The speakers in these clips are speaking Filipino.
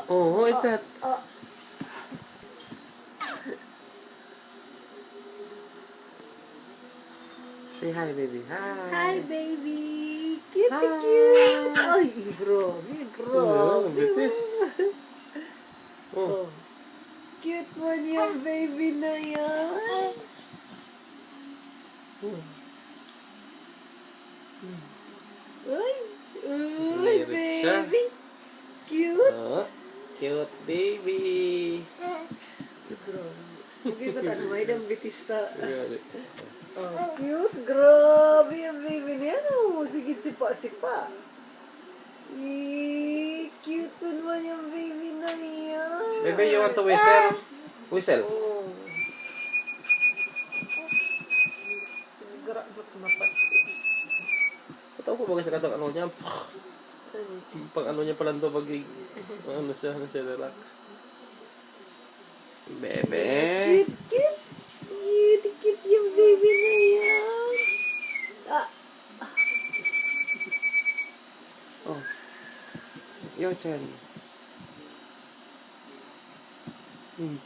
Oh, who is that? Say hi, baby. Hi. Hi, baby. Cute, Hi. cute. Ay, grabe, grabe. Bitis. Oh. Oh. Cute man yung baby na yan. Uy, uy, Merit siya. baby. Cute. Oh, cute baby. Grabe. Hindi ba tayo may dang bitista? Really. Oh, cute. Grabe yung baby niya. Oh, sige, sipa-sipa. Cute naman yung baby na yan. Baby, you want to whistle? Whistle. Oh. Grabe mapat. Ito ko bagay sa katang ano niya. Pag ano niya pala ito, pag ano siya relax. Bebe. Cute, cute. Cute, cute yung baby na yan. Oh. Your turn.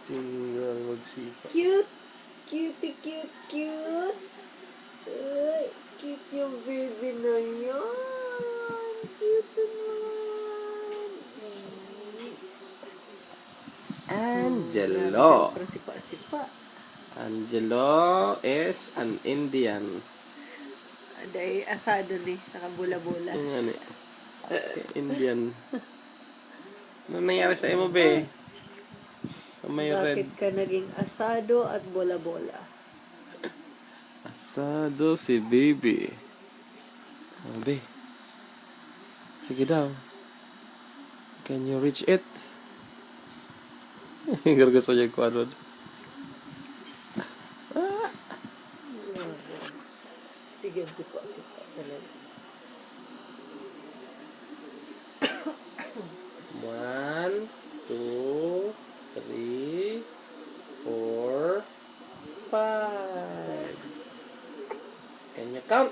Tinggal magsipa. Cute. Cutie, cute, cute. Ay, cute yung baby na yan. Cute naman. Angelo. Siyempre, sipa-sipa. Angelo is an Indian. Dahil asado ni, nakabula-bula. Ano eh. Indian. Ano nangyari sa imo, be? May red. Bakit ka naging asado at bola-bola? Asado si baby. Be. Sige daw. Can you reach it? Gargaso niya ko ano. Sige, sipa-sipa talaga. 1, 2, 3, 4, 5. Can you count?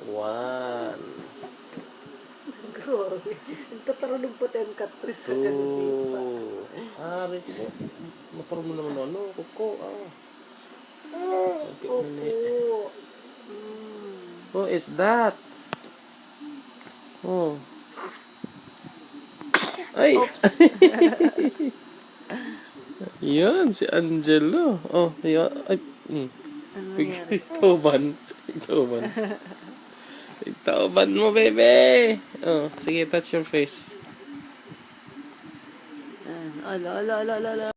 1, Grabe. Nagtatarunong pa tayong katris ka kasi sipa. 2. Ari ko. Maparo mo naman ano. Kuko. Okay, Opo. mali. Who is that? Oh. Ay! Yan, si Angelo. Oh, yan. Ay. Ano nangyari? Tauban. Tauban mo, baby. Oh, sige, touch your face. Ala.